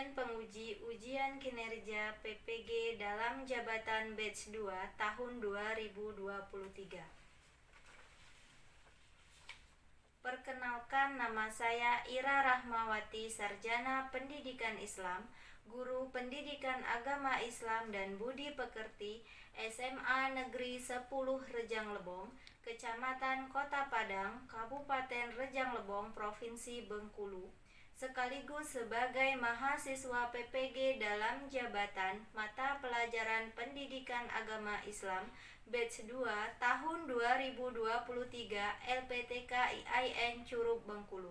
Dosen penguji ujian kinerja PPG dalam jabatan batch 2 tahun 2023. Perkenalkan, nama saya Ira Rahmawati, Sarjana Pendidikan Islam, Guru Pendidikan Agama Islam dan Budi Pekerti, SMA Negeri 10 Rejang Lebong, Kecamatan Kota Padang, Kabupaten Rejang Lebong, Provinsi Bengkulu, sekaligus sebagai mahasiswa PPG dalam jabatan mata pelajaran Pendidikan Agama Islam batch 2 tahun 2023 LPTK IAIN Curug Bengkulu.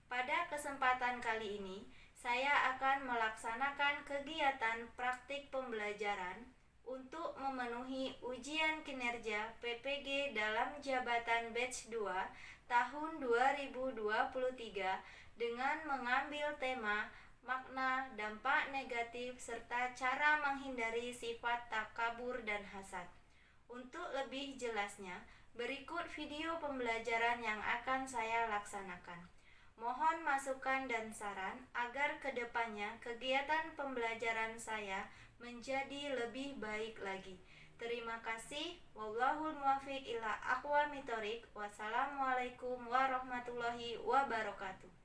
Pada kesempatan kali ini, saya akan melaksanakan kegiatan praktik pembelajaran untuk memenuhi ujian kinerja PPG dalam jabatan batch 2 tahun 2023 dengan mengambil tema makna, dampak negatif, serta cara menghindari sifat takabur dan hasad. Untuk lebih jelasnya, berikut video pembelajaran yang akan saya laksanakan. Mohon masukan dan saran agar kedepannya kegiatan pembelajaran saya menjadi lebih baik lagi. Terima kasih. Wallahul muwaffiq ila aqwamit thoriq. Wassalamualaikum warahmatullahi wabarakatuh.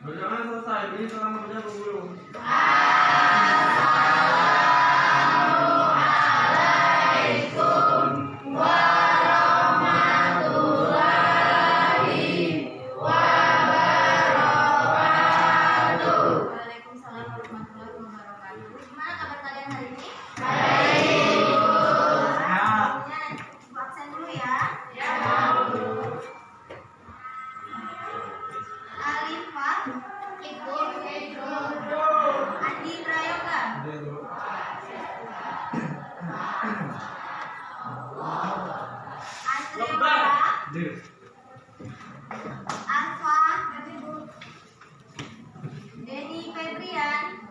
Berdoa selesai, beri salam kepada guru. Alifah, Ibu, Adi,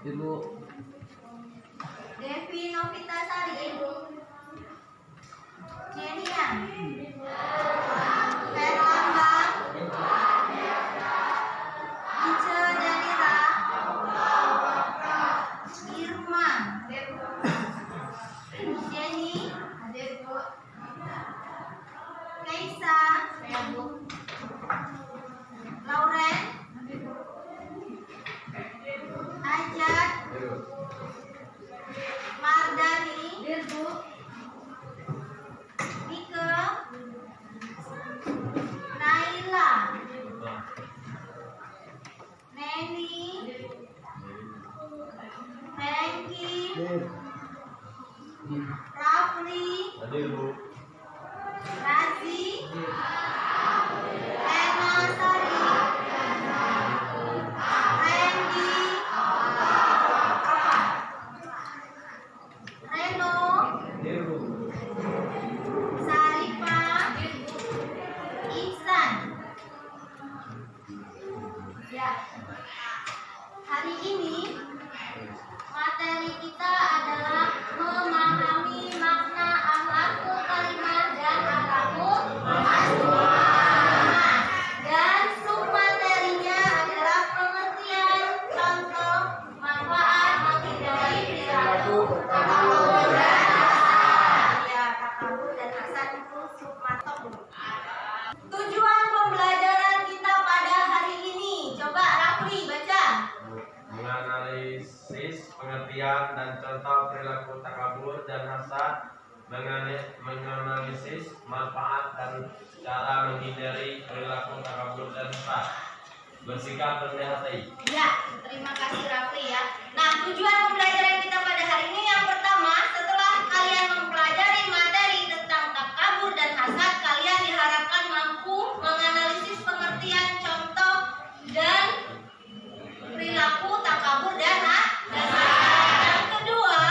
Ibu. Devi Novitasari, Ibu. Jenian. Herlambang. Ice Danira. Irma. Jenny. Keisa. Lauren. Ajat. Mardani. Mika. Naila. Neni. Franky. Rafli. Razi. Lena Sari. Randy. Reno. Sarifa. Ihsan. Ya. Hari ini materi kita adalah memahami makna akhlakul karimah dan akhlakul mukarramah. Dan submaterinya adalah pengertian, contoh, manfaat, menghindari perilaku takabur dan hasad. Ya, takabur dan hasad itu submateri. Tujuan pembelajaran kita pada hari ini, coba Rafli baca. Menganalisis pengertian dan contoh perilaku takabur dan hasad, menganalisis manfaat dan cara menghindari perilaku takabur dan hasad, bersikap rendah hati. Ya, terima kasih Rafli ya. Nah, tujuan pembelajaran kita pada hari ini yang pertama, setelah kalian mempelajari materi tentang takabur dan hasad, kalian diharapkan mampu menganalisis pengertian, contoh, dan perilaku takabur dan hasad. Yang kedua,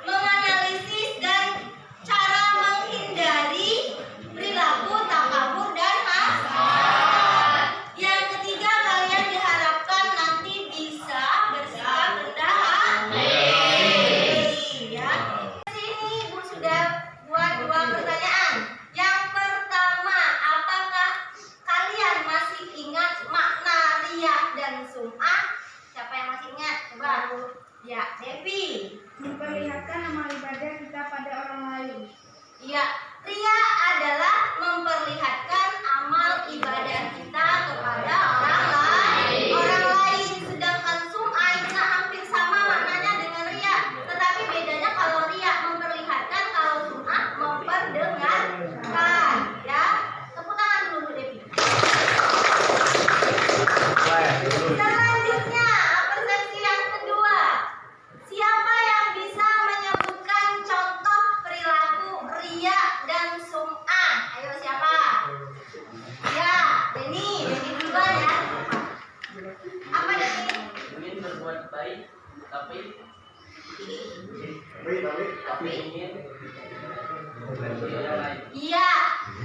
menganalisis dan cara menghindari perilaku takabur dan hasad. Yang ketiga, kalian diharapkan nanti bisa bersikap rendah hati. Ya. Sini Ibu sudah buat 2 pertanyaan. Yang pertama, apakah kalian masih ingat makna riya dan sum'ah? Siapa yang masih ingat? Coba. Ya, Devi. Memperlihatkan amal ibadah kita pada orang lain. Ya, riya adalah memperlihatkan amal ibadah kita kepada orang lain. Sedangkan sum'ah itu hampir sama maknanya dengan riya. Tetapi bedanya kalau riya memperlihatkan, kalau sum'ah memperdengarkan. Ya, tepuk tangan dulu Devi. Selanjutnya, persepsi yang kedua. Siapa yang bisa menyebutkan contoh perilaku riya dan sum'ah? Ayo siapa? Ya, Denny duluan ya. Apa Denny? Ingin berbuat baik, tapi ingin Iya,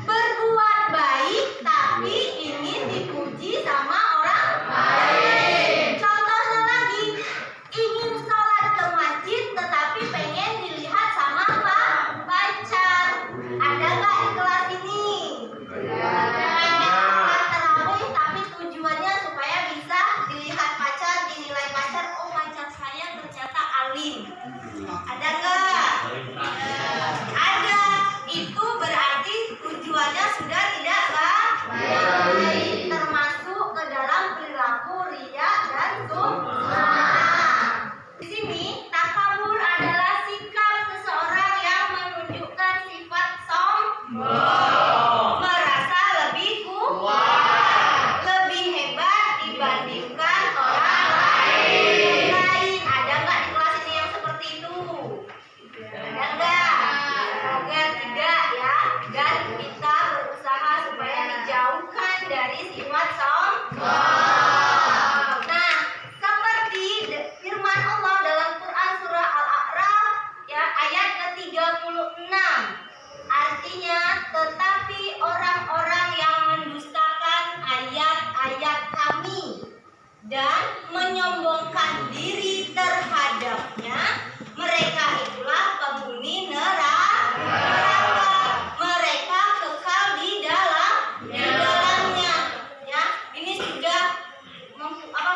berbuat baik tapi ingin dipuji sama orang lain. Contohnya lagi, ingin sholat ke masjid tetapi pengen dilihat sama pacar. Ada nggak di kelas ini? Sholat tarawih tapi tujuannya supaya bisa dilihat pacar, dinilai pacar. Oh, pacar saya ternyata alim. Ada nggak? Ada. Itu berarti tujuannya dan menyombongkan diri terhadapnya, mereka itulah penghuni neraka. Mereka kekal di dalamnya. Ya, ini sudah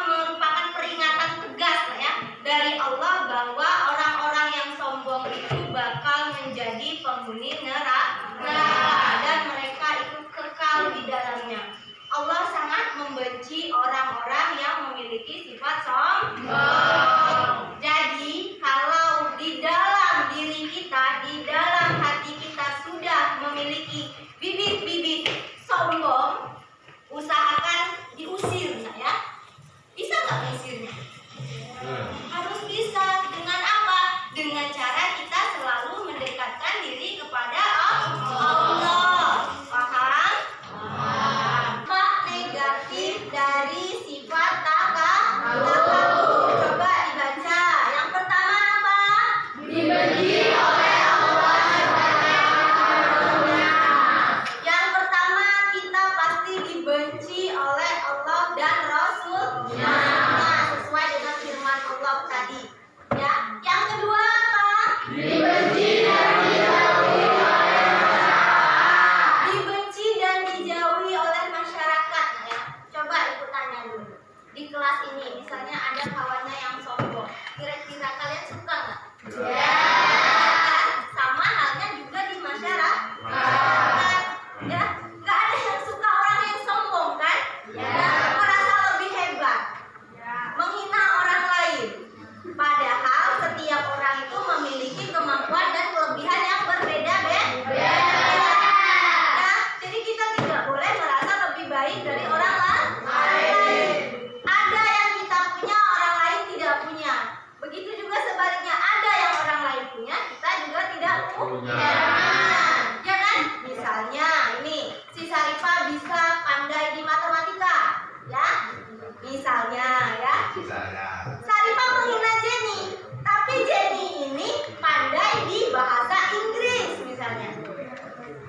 merupakan peringatan tegas lah ya dari Allah bahwa orang-orang yang sombong itu bakal menjadi penghuni neraka dan mereka itu kekal di dalamnya. Allah sangat membenci orang-orang yang memiliki sifat sombong. Jadi kalau di dalam diri kita, di dalam hati kita sudah memiliki bibit-bibit sombong, usahakan diusir, ya. Bisa nggak mengusirnya? Harus bisa. Dengan apa? Dengan cara kita selalu mendekatkan diri kepada Allah. Paham? Dampak negatif dari sifat takabur. Coba dibaca. Yang pertama apa? Dibenci oleh Allah. Yang pertama, kita pasti dibenci oleh Allah dan Rasul-Nya. Sesuai dengan firman Allah tadi. Ya. Yang kedua apa? Dibenci dan dijauhi oleh masyarakat. Dibenci dan dijauhi oleh masyarakat, ya. Coba ikut tanya dulu. Di kelas ini misalnya ada kawannya yang sombong. Kira-kira kalian suka nggak? Ya. Sama halnya juga di masyarakat. Ya, nggak ada yang suka orang yang sombong kan? Ya. Merasa lebih hebat. Menghina orang lain. Padahal setiap orang itu memiliki kemampuan dan kelebihan yang berbeda-beda. Nah, jadi kita tidak boleh merasa lebih baik dari orang lain. Ada yang kita punya, orang lain tidak punya. Begitu juga sebaliknya, ada yang orang lain punya, kita juga tidak punya. Ya kan? Misalnya ini, si Sarifah bisa pandai di matematika, ya. Misalnya, ya. Sarifah menghina Jenny, tapi Jenny ini pandai di bahasa Inggris misalnya.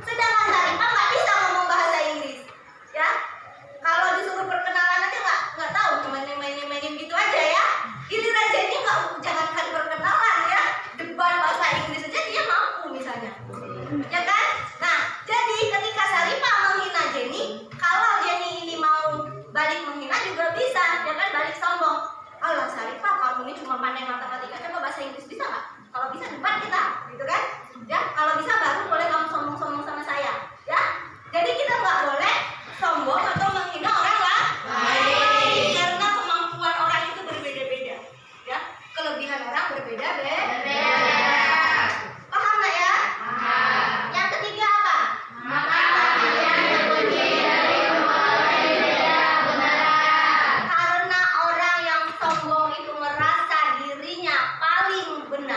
Sedangkan Sarifah nggak bisa ngomong bahasa Inggris, ya. Kalau disuruh perkenalan aja nggak tahu, cuma mainin gitu aja ya. Giliran Jenny nggak, jangankan perkenalan ya, debat bahasa Inggris aja dia mampu misalnya, ya kan? Nah, jadi ketika Sarifah menghina Jenny, kalau Jenny ini mau balik menghina juga bisa, ya kan? Balik sombong. Alah Sarifah, kamu ini cuma pandai matematika, coba bahasa Inggris bisa nggak? Kalau bisa debat kita, gitu kan? Ya, kalau bisa baru boleh kamu sombong-sombong sama saya, ya. Jadi kita nggak boleh sombong atau menghina orang lain, karena kemampuan orang itu berbeda-beda, ya. Kelebihan orang berbeda-beda. Paham nggak ya? Yang ketiga apa? Karena orang yang sombong itu merasa dirinya paling benar.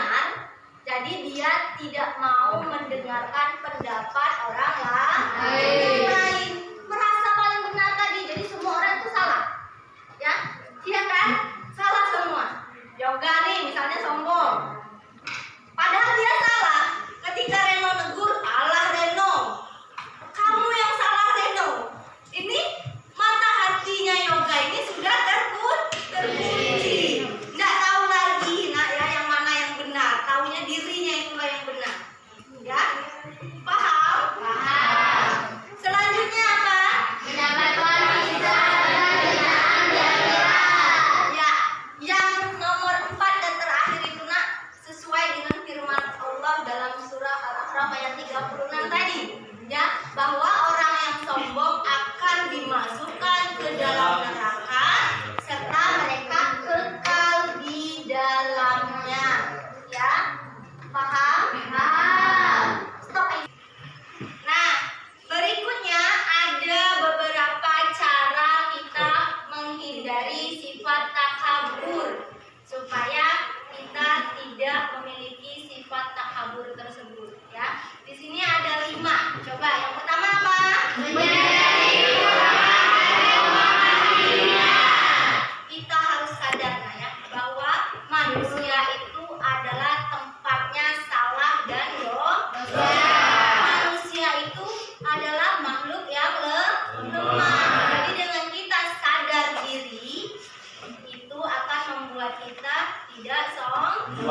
tidak sombong.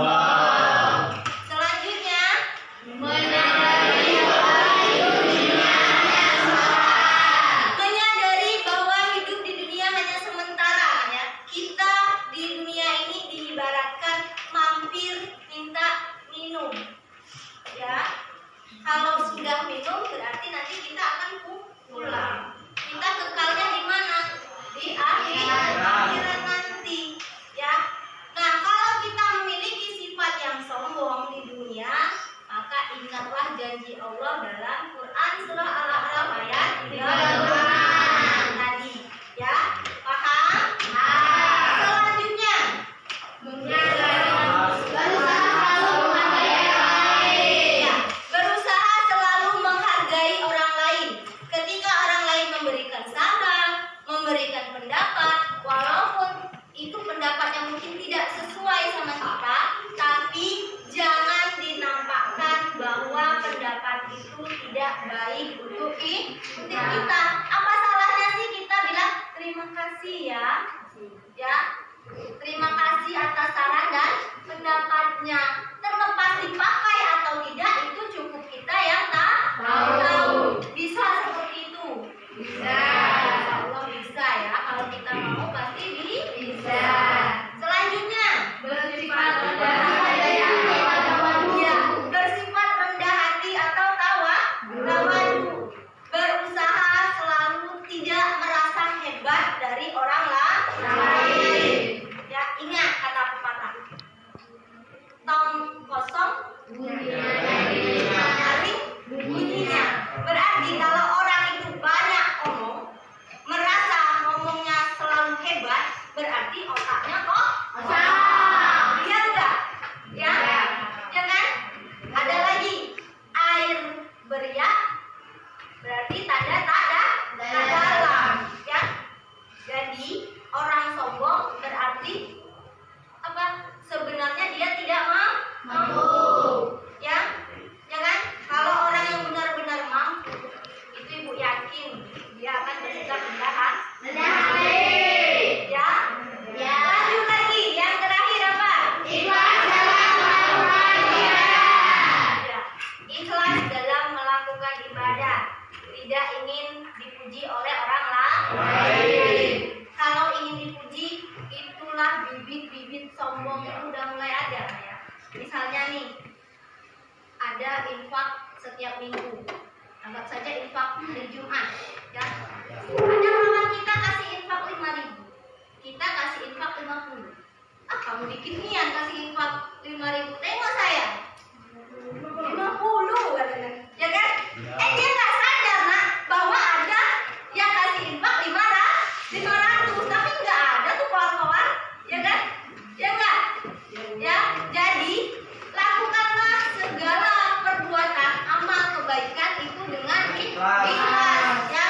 Selanjutnya, menyadari bahwa hidup di dunia hanya sementara ya. Kita di dunia ini diibaratkan mampir minta minum. Ya. Kalau sudah minum berarti nanti kita akan pulang. Kita kekalnya di mana? Di akhirat nanti. Ya. Nah, kalau kita memiliki sifat yang sombong di dunia, maka ingatlah janji Allah dalam Quran surah Al-A'raf ayat 38 tadi. Ya, paham? Selanjutnya, ya, berusaha selalu menghargai orang lain. Ketika orang lain memberikan saran, memberikan pendapat, walaupun itu pendapat yang mungkin tidak sesuai sama kita, tapi jangan dinampakkan bahwa pendapat itu tidak baik untuk kita. Apa salahnya sih kita bilang terima kasih ya? Ya, terima kasih atas saran dan pendapatnya. Terlepas dipakai atau tidak, itu cukup kita yang tahu. Bisa seperti itu? Bisa. Allah bisa ya. Kalau kita mau pasti bisa. Selanjutnya, bersifat rendah hati. Ya, bersifat rendah hati atau tawadu. Berusaha selalu tidak merasa hebat dari orang lain. Ya, ingat kata pepatah. Tong kosong nyaring bunyinya. Berarti kalau orang itu banyak omong, merasa ngomongnya selalu hebat, berarti otaknya kosong. Iya enggak? Ya? Ya kan? Ada lagi air beriak, berarti tanda dalam. Ya? Jadi orang sombong berarti apa? Sebenarnya dia tidak mampu. Ya? Ya kan? Kalau orang yang benar-benar mampu, itu ibu yakin dia akan bersikap rendah hati. Ya? Ya. Lanjut lagi, yang terakhir apa? Ya. Ikhlas dalam melakukan ibadah, tidak ingin dipuji oleh orang lain. Kalau ingin dipuji, itulah bibit-bibit sombong yang udah mulai ada ya. Misalnya nih, ada infak setiap minggu. Anggap saja infak hari Jumat, ya. Ada kawan kita kasih infak 5.000, kita kasih infak 50. Kamu bikin niat kasih infak 5.000, tengok saya 50 katanya, ya kan? Dia nggak sadar nak bahwa ada yang kasih infak 500, tapi nggak ada tuh kawan-kawan, ya kan? Ya nggak? Ya, jadi lakukanlah segala perbuatan amal kebaikan itu dengan ikhlas, ya.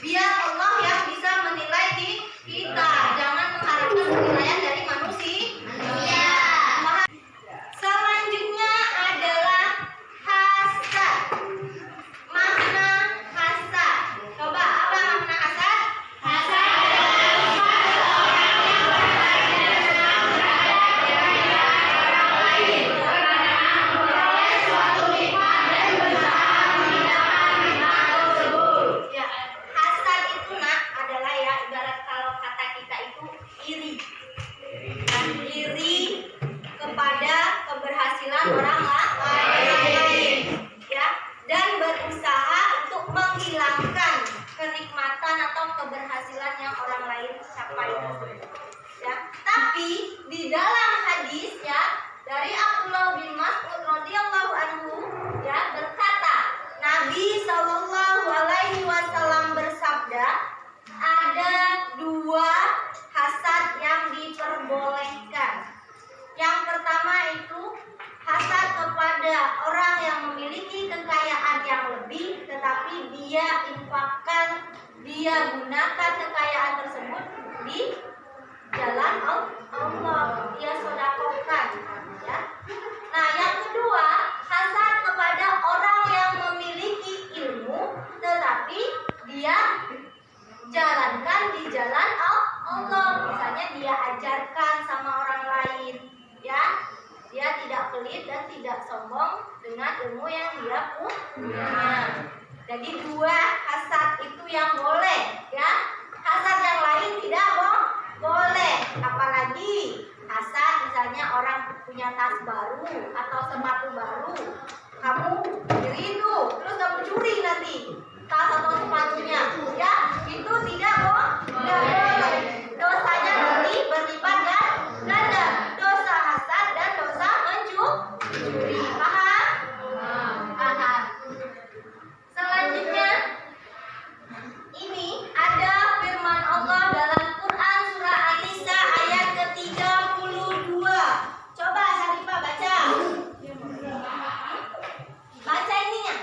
Biar Allah yang bisa menilai kita, jangan mengharapkan penilaian dari manusia. Selanjutnya adalah hasad. Makna hasad. Coba apa makna hasad? Hasad ya, hasad itu nak adalah ya ibarat kalau kata kita itu iri. Iri kepada keberhasilan orang lain, ya, dan berusaha untuk menghilangkan kenikmatan atau keberhasilan yang orang lain capai tersebut. Ya, tapi di dalam hadis ya dari Abdullah bin Mas'ud radhiyallahu anhu ya berkata, Nabi Shallallahu alaihi wasallam bersabda, ada dua hasad yang diperbolehkan. Yang pertama itu hasad kepada orang yang memiliki kekayaan yang lebih, tetapi dia infakkan, dia gunakan kekayaan tersebut di jalan Allah, dia sedekahkan, ya. Nah, yang kedua, hasad kepada orang yang memiliki ilmu, tetapi dia jalankan di jalan Allah. Misalnya dia ajarkan sama orang lain, sombong dengan ilmu yang dia punya. Jadi dua hasad itu yang boleh, ya. Hasad yang lain tidak boleh. Apalagi hasad misalnya orang punya tas baru atau sepatu baru, kamu iri itu, terus kamu curi nanti tas atau sepatunya, ya itu tidak boleh. Dosanya nanti berlipat ganda. Dosa hasad dan dosa mencuri. Paham? Paham. Selanjutnya ini ada firman Allah dalam Quran surah An-Nisa ayat ke-32. Coba Sarifah baca. Baca ininya.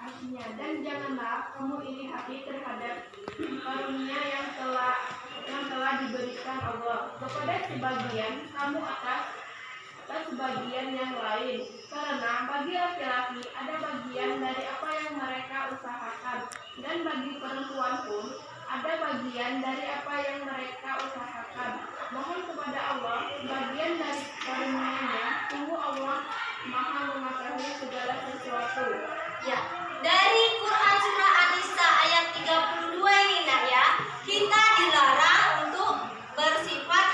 Artinya, dan janganlah kamu iri hati terhadap karunia yang telah diberikan Allah kepada sebagian kamu atas sebagian yang lain. Karena bagi laki-laki ada bagian dari apa yang mereka usahakan, dan bagi perempuan pun ada bagian dari apa yang mereka usahakan. Mohon kepada Allah bagian dari karunia-Nya. Sungguh Allah Maha mengetahui segala sesuatu. Ya, dari Quran surah An-Nisa ayat 32 ini nak ya, kita dilarang untuk bersifat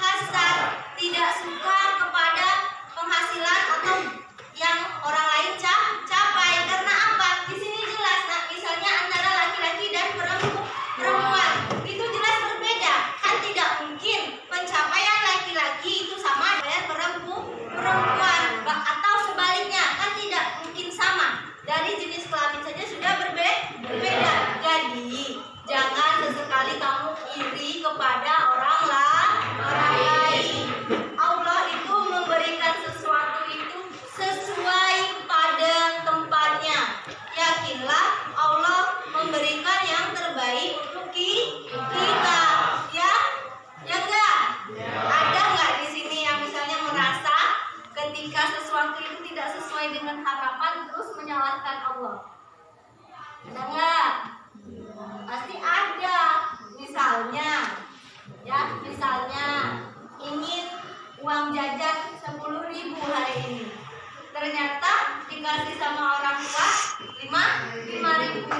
hasad, tidak suka kepada penghasilan atau yang orang lain capai. Karena apa? Di sini jelas nak, misalnya antara laki-laki dan perempuan itu jelas berbeda. Kan tidak mungkin pencapaian laki-laki itu sama dengan perempuan, atau sebaliknya kan tidak mungkin sama. Dari jenis kelamin saja sudah berbeda. Jadi jangan sesekali kamu iri kepada orang lain. Allah itu memberikan sesuatu itu sesuai pada tempatnya. Yakinlah Allah memberikan yang terbaik untuk kita. Ya enggak? Ada enggak di sini yang misalnya merasa ketika sesuatu itu tidak sesuai dengan harapan terus menyalahkan Allah? Ada enggak? Pasti ada. Misalnya ingin uang jajan 10.000 hari ini. Ternyata dikasih sama orang tua 5.000.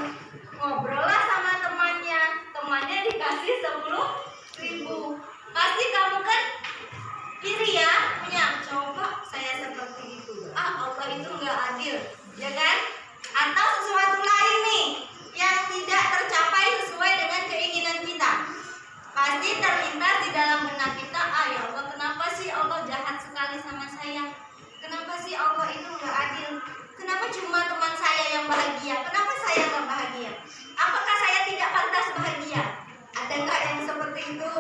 Ngobrollah sama temannya dikasih 10.000. Pasti kamu kan iri ya, punya coba saya seperti itu. Allah itu nggak adil, ya kan? Atau sesuatu lain nih yang tidak tercapai sesuai dengan keinginan kita. Pasti terlintas di dalam benak kita, ya Allah, kenapa sih Allah jahat sekali sama saya? Kenapa sih Allah itu nggak adil? Kenapa cuma teman saya yang bahagia? Kenapa saya nggak bahagia? Apakah saya tidak pantas bahagia? Ada nggak yang seperti itu?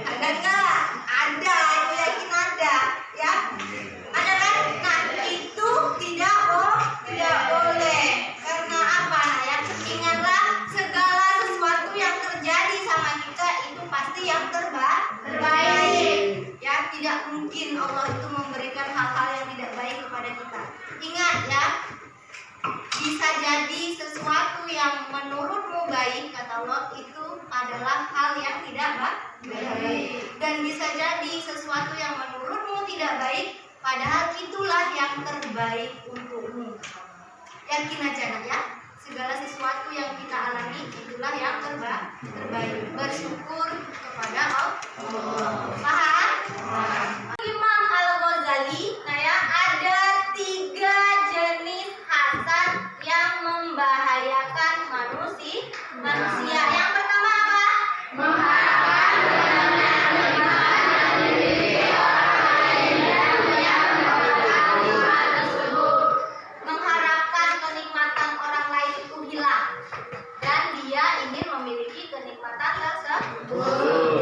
Ada nggak? Ada, aku yakin ada, ya. Ada kan? Nah, itu tidak boleh. Karena apa? Ya, ingatlah segala sesuatu yang terjadi sama kita itu pasti yang terbaik. Ya, tidak mungkin Allah itu memberikan hal-hal yang tidak baik kepada kita. Ingat ya, bisa jadi sesuatu yang menurutmu baik, kata Allah, itu adalah hal yang tidak baik. Dan bisa jadi sesuatu yang menurutmu tidak baik, padahal itulah yang terbaik untukmu. Yakin aja nak ya, segala sesuatu yang kita alami itulah yang terbaik. Bersyukur kepada Allah. Paham? Imam Al-Ghazali, ada 3 jenis hasad yang membahayakan manusia. Yang pertama apa? Mengharapkan kenikmatan orang lain itu hilang dan dia ingin memiliki kenikmatan tersebut.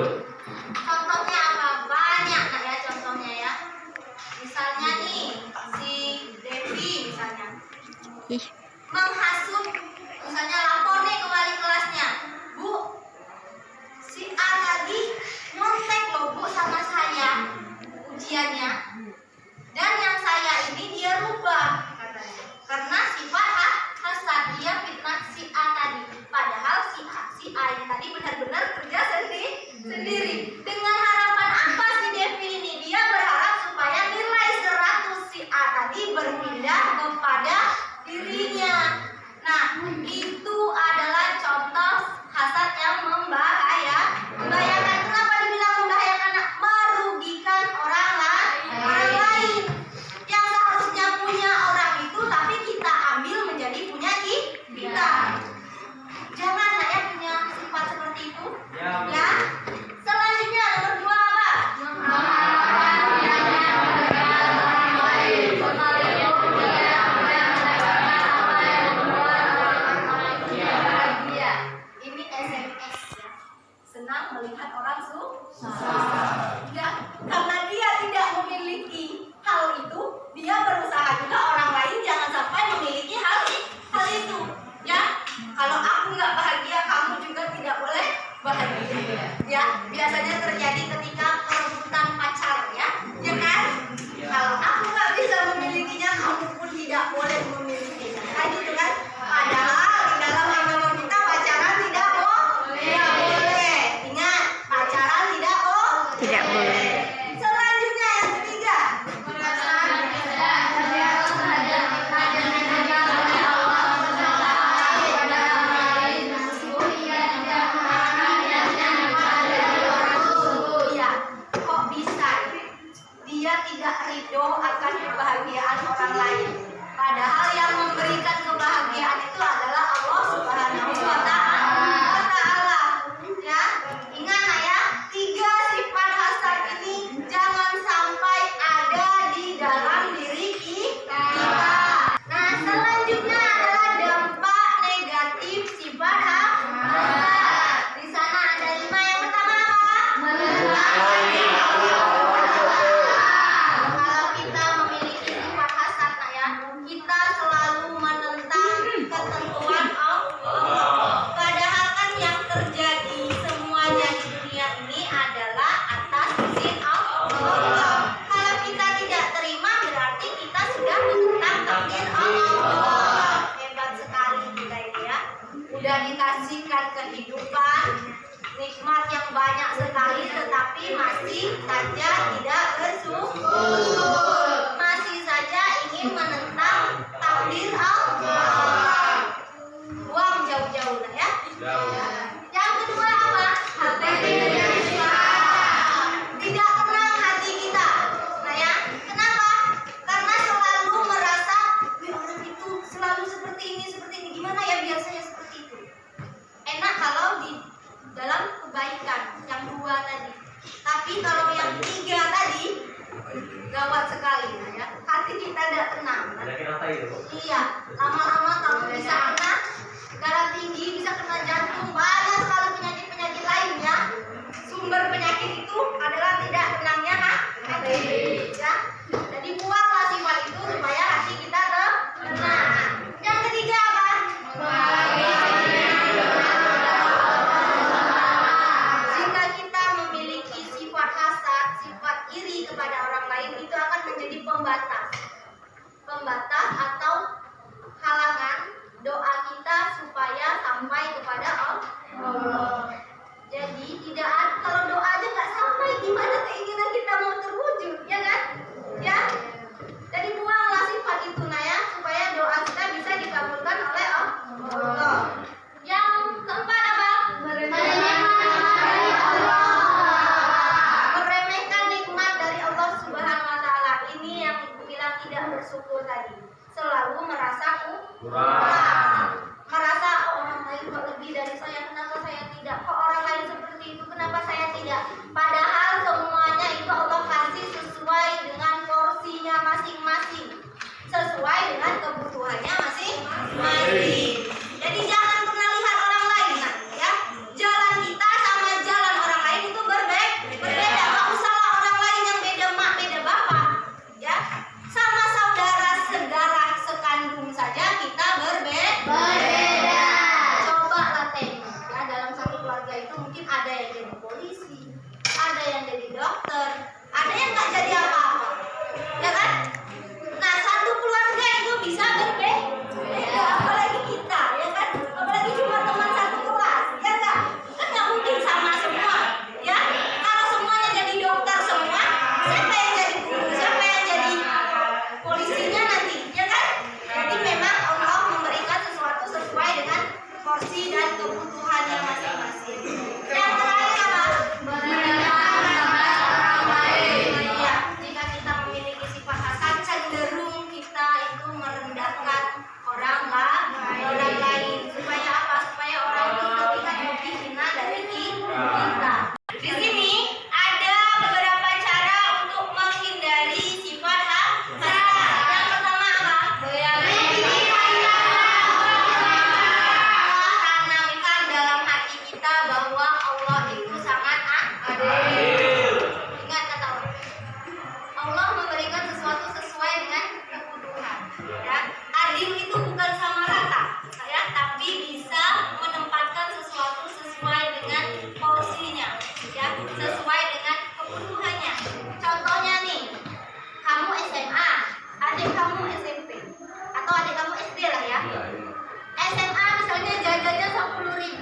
Ya, karena dia tidak memiliki hal itu, dia berusaha juga orang lain jangan sampai memiliki hal itu. Ya, kalau aku nggak bahagia, kamu juga tidak boleh bahagia. Ya, biasanya terjadi ketika perebutan pacar, ya kan? Kalau aku nggak bisa memilikinya, kamu pun tidak boleh memilikinya. Kan gitu kan? Padahal di dalam agama kita pacaran tidak boleh. Ingat, pacaran tidak boleh. Selanjutnya yang ketiga. Ya, kok bisa dia tidak ridho akan kebahagiaan orang lain? Padahal yang memberikan kebahagiaan itu adalah Allah Subhanahu wa Ta'ala. Ya, ingat ya, 3 sifat hasad ini jangan sampai ada di dalam diri kita. Nah, selanjutnya adalah dampak negatif sifat hasad. Di sana ada 5. Yang pertama apa? Kalau kita memiliki sifat hasad, ya, kita selalu menentang ketentuan Allah. Padahal kan yang terjadi semuanya di dunia ini adalah atas izin Allah. Kalau kita tidak terima, berarti kita sudah menentang takdir Allah. Hebat sekali kita ini, ya. Udah dikasihkan kehidupan, nikmat yang banyak sekali, tetapi masih saja tidak bersyukur. Masih saja ingin menentang takdir Allah. Buang jauh-jauh lah, ya. Yang kedua apa? Tidak tenang hati kita. Nah, ya, kenapa? Karena selalu merasa orang itu selalu seperti ini. Gimana ya biar saya seperti itu? Enak kalau di dalam kebaikan yang 2 tadi. Tapi kalau yang 3 tadi gawat sekali, ya. Hati kita tidak tenang. Iya, lama-lama kamu bisa kena darah tinggi, bisa kena jantung, banyak sekali penyakit-penyakit lainnya. Sumber penyakit itu adalah tidak tenangnya hati. Ya. Jadi buanglah sifat itu supaya hati kita tenang. Yang ketiga apa? Jika kita memiliki sifat hasad, sifat iri kepada orang lain, itu akan menjadi pembatas atau halangan doa kita supaya sampai kepada Allah. Jadi kalau doa aja nggak sampai, gimana keinginan kita mau terwujud, ya kan? Ya. Jadi buanglah sifat itu, nah, ya, supaya doa kita bisa dikabulkan oleh Allah. Yang keempat apa? Meremehkan nikmat dari Allah Subhanahu wa Ta'ala. Ini yang bilang tidak bersyukur tadi. Selalu merasa kurang. Merasa orang lain kok lebih dari sesuai dengan kebutuhannya. Contohnya nih, kamu SMA, adik kamu SMP, atau adik kamu SD lah ya. SMA misalnya jajannya 10.000,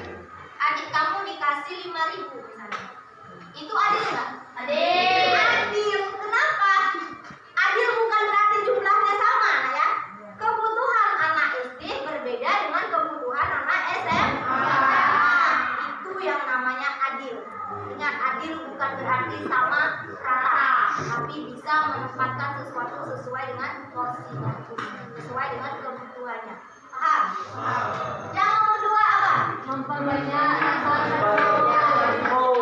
adik kamu dikasih 5.000 misalnya. Itu adil nggak? Adil. Adil. Kenapa? Adil bukan berarti jumlahnya sama ya. Kebutuhan anak SD berbeda dengan kebutuhan anak SMA. Itu yang namanya adil. Ingat, adil bukan berarti sama rata, tapi bisa menempatkan sesuatu sesuai dengan porsinya, sesuai dengan kebutuhannya. Paham? Yang kedua apa? Memperbanyak rasa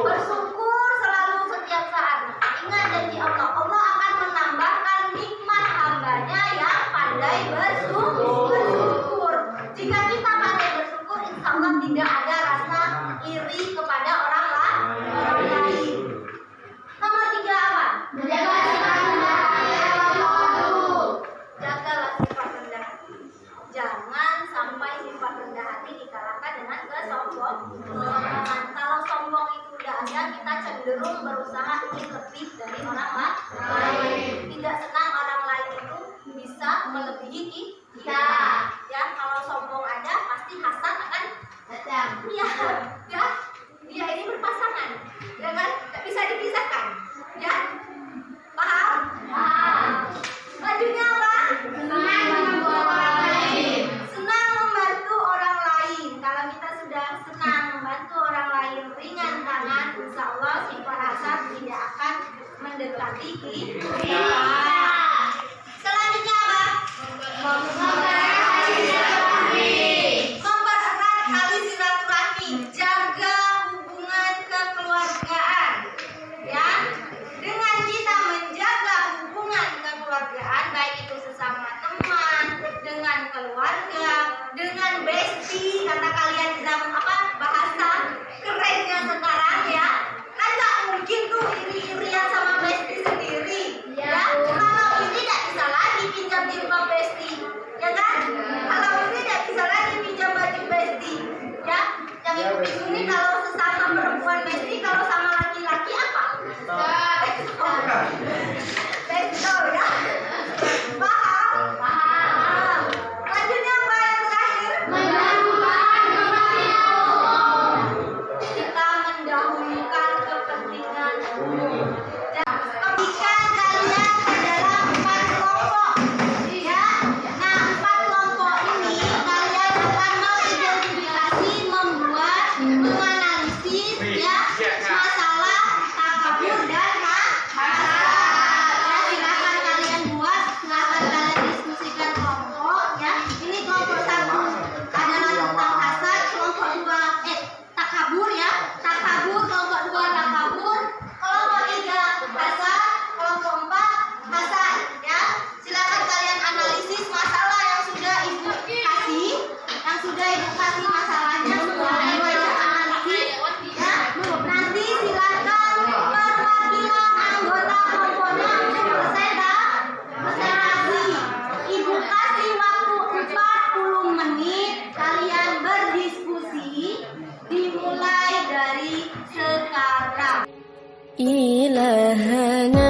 bersyukur selalu setiap saat. Ingat janji Allah, Allah akan menambahkan nikmat hambanya yang pandai bersyukur. Jika kita pandai bersyukur, insya Allah tidak ada rasa iri kepada orang lain. Nomor 3 apa? Menjaga sifat rendah hati. Jagalah sifat rendah hati. Jangan sampai sifat rendah hati dikalahkan dengan kesombongan. Kalau sombong itu udah ada, kita cenderung berusaha ingin lebih dari orang lain. Tidak senang orang lain itu bisa melebihi kita. Ya, kalau sombong ada, pasti hasad akan datang. Ya, dia ini berpasangan, ya kan? Tidak bisa dipisahkan. Ya, paham? Paham. Lanjutnya apa? Senang membantu orang lain. Senang membantu orang lain. Kalau kita sudah senang membantu orang lain, ringan tangan, insya Allah sifat hasad tidak akan mendekati kita. Selanjutnya apa? Mempererat tali silaturahmi. Jaga hubungan kekeluargaan. Ya, dengan kita menjaga hubungan kekeluargaan, baik itu sesama teman, dengan keluarga, dengan bestie, kata kalian bahasa kerennya sekarang ya. Kan nggak mungkin tuh iri-irian sama bestie sendiri. Ya, kalau ini tidak bisa lagi pinjam jilbab bestie, ya kan? Kalau ini tidak bisa lagi pinjam baju bestie, ya. Yang ibu-ibu ini kalau sesama perempuan bestie, kalau sama laki-laki apa? Betul ya. Paham? Paham. Lanjutnya apa yang terakhir? Mendahulukan kepentingan. Kita mendahulukan kepentingan umum. Jadikan kalian ke dalam 4 kelompok. Ya. Nah, 4 kelompok ini kalian akan mengidentifikasi, membuat, menganalisis ya masalah takabur dan hasad. Ya, silakan kalian buat, silakan kalian diskusikan kelompok ya. Ini kelompok 1 adalah tentang hasad, kelompok 2 takabur ya. Takabur, kelompok 2 takabur, kelompok 3 hasad, kelompok 4 hasad ya. Silakan kalian analisis masalah yang sudah ibu kasih, masalahnya sudah ibu analisis ya. Nanti silakan perwakilan anggota kelompoknya untuk presentasi. Ibu kasih waktu 40 menit kalian berdiskusi, dimulai dari sekarang. إلهنا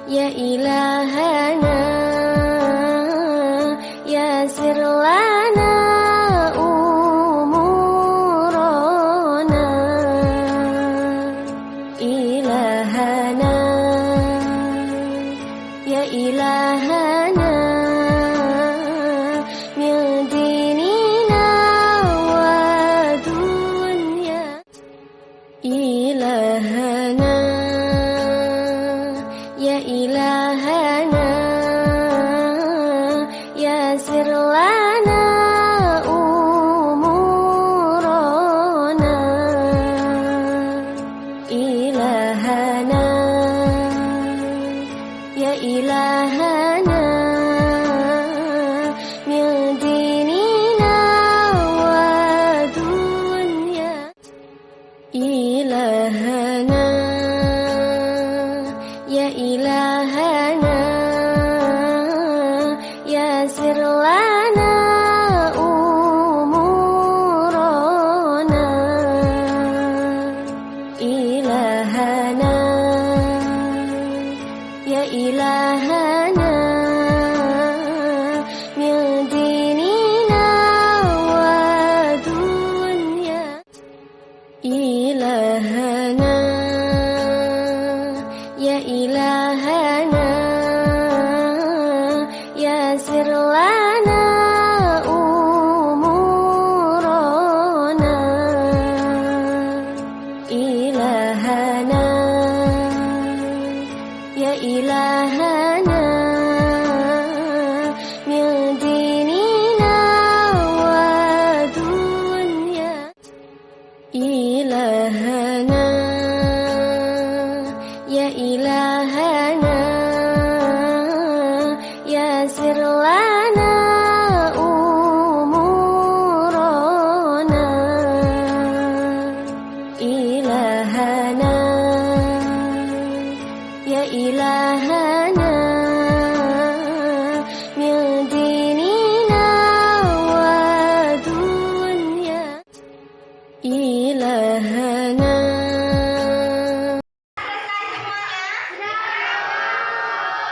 يا إلهنا يسر لنا أمورنا إلهنا يا إلهنا من ديننا ودنيا إلهنا يا إلهنا يسر لنا أمورنا إلهنا يا إلهنا من ديننا ودنيا إلهنا يا إلهنا يسر لنا أمورنا إلهنا يا إلهنا من ديننا ودنيا إلهنا يا إلهنا يسر لنا أمورنا إلهنا يا إلهنا من ديننا ودنيا إلهنا يا إلهنا يسر لنا أمورنا إلهنا يا إلهنا من ديننا ودنيا إلهنا.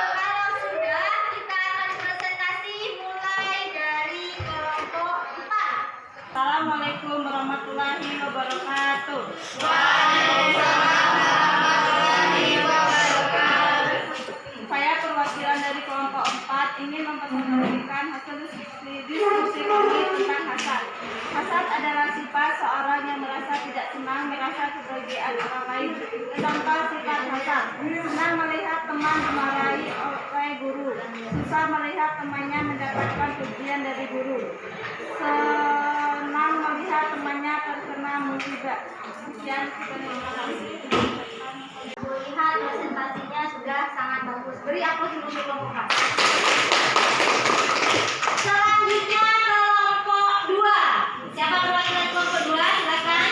Kalau sudah, kita akan presentasi mulai dari kelompok 4. Assalamualaikum warahmatullahi wabarakatuh. Saya perwakilan dari kelompok 4 ingin mempresentasikan hasil diskusi kami tentang hasad. Hasad adalah sifat seorang yang merasa tidak senang merasa kebahagiaan orang lain. Contoh sifat hasad: senang melihat teman dimarahi oleh guru, susah melihat temannya mendapatkan pujian dari guru, senang melihat temannya terkena musibah. Sekian, terima kasih. Lihat presentasinya sudah sangat bagus. Beri aplaus dulu untuk kelompok 4. Selanjutnya kelompok 2. Siapa perwakilan kelompok 2? Silakan.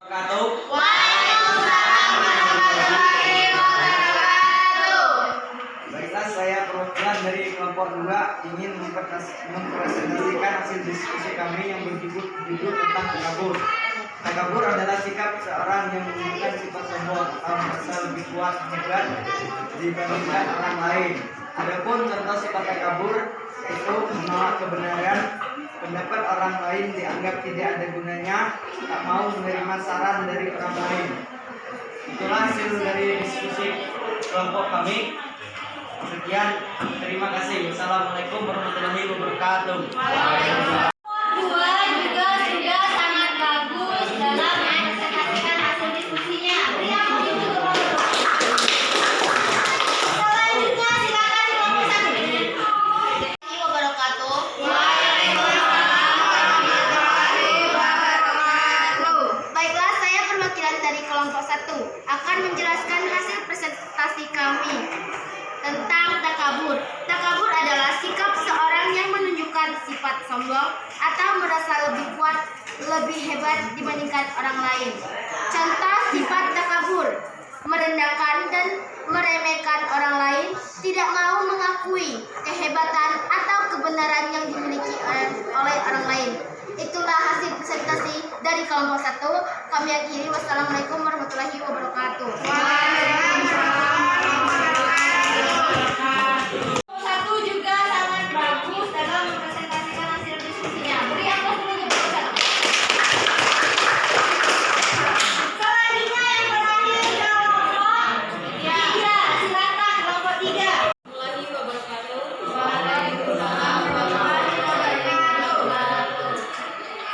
Wabarakatuh. Waalaikumsalam warahmatullahi wabarakatuh. Baiklah, saya perwakilan dari kelompok 2 ingin mempresentasikan hasil diskusi kami yang berjudul tentang takabur. Takabur adalah sikap seorang yang menunjukkan sifat sombong atau merasa lebih kuat hebat dibandingkan orang lain. Adapun contoh sifat takabur itu menolak kebenaran, pendapat orang lain dianggap tidak ada gunanya, tak mau menerima saran dari orang lain. Itulah hasil dari diskusi kelompok kami. Sekian, terima kasih. Wassalamualaikum warahmatullahi wabarakatuh. Dua juga sudah sangat bagus dalam mempresentasikan hasil diskusinya. Beri aplaus dulu untuk kelompok 2. Selanjutnya silakan kelompok 1. Wabarakatuh. Baiklah, saya perwakilan dari kelompok 1 akan menjelaskan hasil presentasi kami tentang takabur. Takabur adalah sikap seorang yang menunjukkan sifat sombong atau merasa lebih kuat, lebih hebat dibandingkan orang lain. Contoh sifat takabur: merendahkan dan meremehkan orang lain, tidak mau mengakui kehebatan atau kebenaran yang dimiliki oleh orang lain. Itulah hasil presentasi dari kelompok 1. Kami akhiri. Wassalamualaikum warahmatullahi wabarakatuh. Satu juga sangat bagus dalam mempresentasikan hasil diskusinya. Beri aplaus dulu untuk kelompok 1. Selanjutnya yang terakhir kelompok 3. Silakan kelompok 3. Waalaikumsalam warahmatullahi wabarakatuh.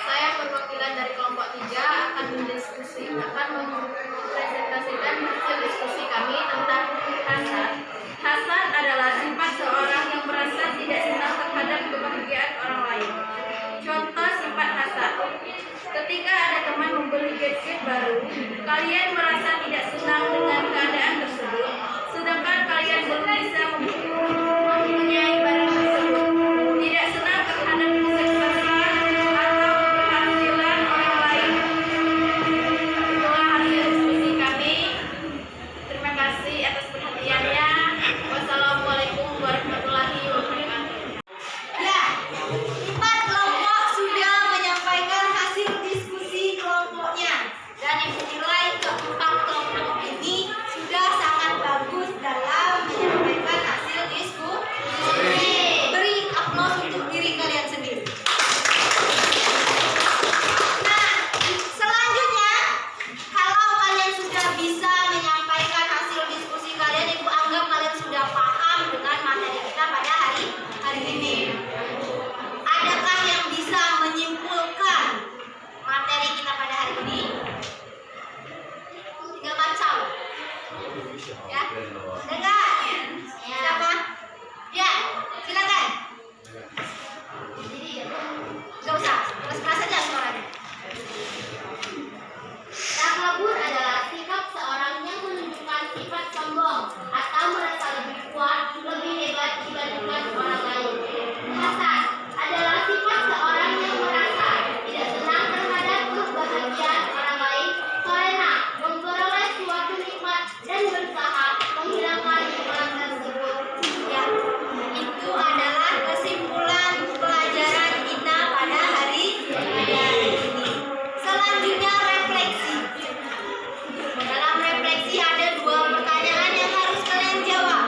Saya perwakilan dari kelompok 3 akan mempresentasikan hasil diskusi kami tentang hasad. Hasad adalah sifat seorang yang merasa tidak senang terhadap kebahagiaan orang lain. Contoh sifat hasad: ketika ada teman membeli gadget baru, kalian merasa tidak senang dengan keadaan tersebut, sedangkan kalian belum bisa mempunyai barang tersebut. Tidak senang terhadap kesuksesan atau keberhasilan orang lain. Itulah hasil diskusi kami. Terima kasih atas perhatiannya. Wassalamualaikum warahmatullahi wabarakatuh. Ya, 4 kelompok sudah menyampaikan hasil diskusi kelompoknya dan yang dinilai keempat Ya, dengar. Siapa? Ya, silakan. Gak usah, keras-keras aja suaranya. Takabur adalah sikap seorang yang menunjukkan sifat sombong atau merasa lebih kuat, lebih hebat dibandingkan orang lain. Hasad adalah sifat seorang yang merasa tidak senang terhadap kebahagiaan orang lain karena memperoleh suatu nikmat dan berusaha menghilangkan nikmat tersebut. Ya, itu adalah kesimpulan pelajaran kita pada hari ini. Selanjutnya refleksi. Dalam refleksi ada 2 pertanyaan yang harus kalian jawab.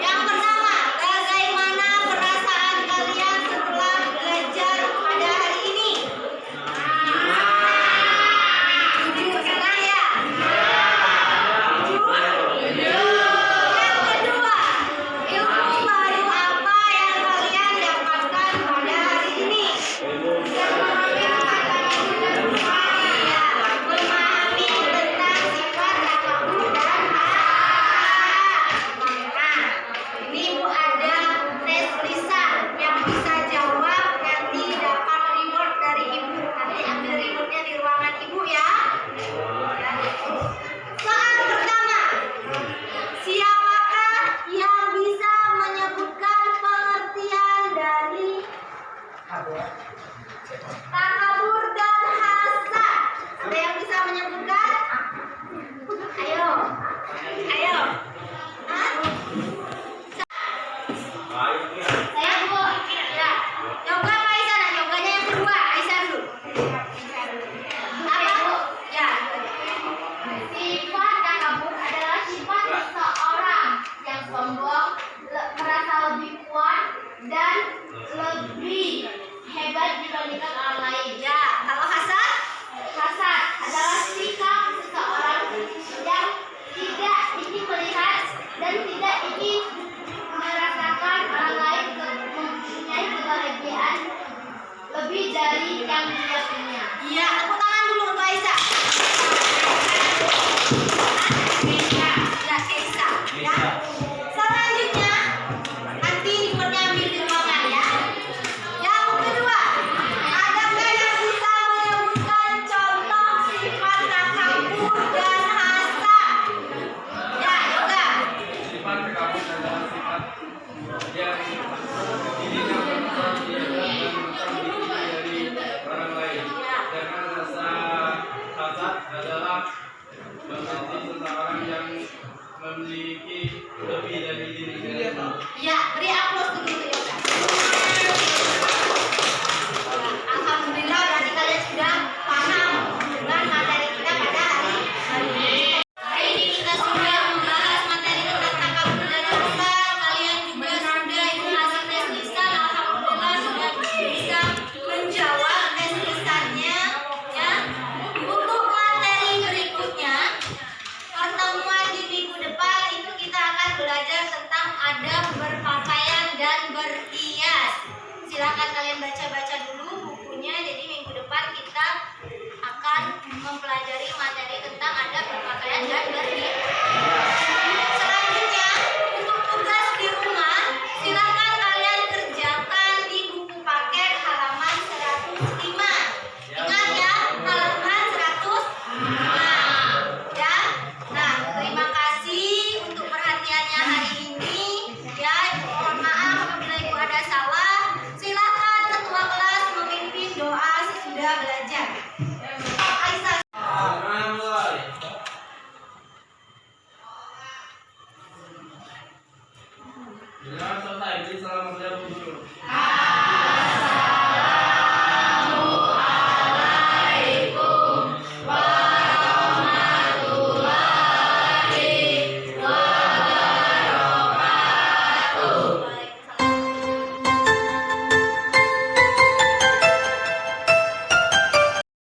Yang pertama, bagaimana perasaan kalian setelah belajar pada hari ini? Jujur, senang ya? Jujur? Yang kedua, ilmu baru apa yang kalian dapatkan pada hari ini? Memahami tentang sifat takabur dan hasad. Nah, ini Bu ada tes lisan yang bisa jawab nanti dapat reward dari Ibu. Nanti ambil rewardnya di ruangan Ibu ya. Soal pertama, siapakah yang bisa menyebutkan pengertian dari takabur dan hasad? Ada yang bisa menyebutkan? Ayo, ayo. Hah? Saya Bu. Ya. Yoga Pak Aisyah, nah yoganya yang kedua. Aisyah dulu. Apa Bu? Ya. Sifat takabur adalah sifat seseorang yang sombong, merasa lebih kuat dan lebih hebat dibandingkan orang lain. Ya. Kalau hasad? Hasad adalah sikap seseorang yang tidak ingin melihat dan tidak ingin merasakan orang lain mempunyai kebahagiaan lebih dari yang dia punya. Iya, tepuk tangan dulu untuk Aisyah. Keisha. Ya, Keisha. Ya. Selanjutnya, nanti rewardnya ambil di ruangan ya. Yang kedua, adakah yang bisa menyebutkan contoh sifat takabur dan hasad? Ya, Yoga. Sifat takabur adalah sifat yang dirinya besar di atas dan melebihi dari orang lain. Sedangkan rasa hasad adalah membenci seseorang yang memiliki lebih dari dirinya. Ya, beri aplaus dulu untuk Yoga. Alhamdulillah berarti kalian sudah paham dengan materi kita pada hari ini. Hari ini kita sudah membahas materi tentang takabur dan hasad. Kalian juga sudah ikut hasil tes lisan. Alhamdulillah sudah bisa menjawab tes lisannya. Ya, untuk materi berikutnya, pertemuan di minggu depan itu kita akan belajar tentang adab berpakaian dan berhias. Silakan kalian baca-baca dulu bukunya. Jadi minggu depan kita akan mempelajari materi tentang adab berpakaian dan berhias. Selanjutnya, untuk tugas di rumah, silakan kalian kerjakan di buku paket halaman 105. Ingat ya, halaman 105. Ya. Nah, terima kasih untuk perhatiannya hari ini. Ya, mohon maaf apabila Ibu ada salah. Silakan ketua kelas memimpin doa sesudah belajar. Aisyah. Mulai. Jangan selesai, jadi selamat berjaya muncul.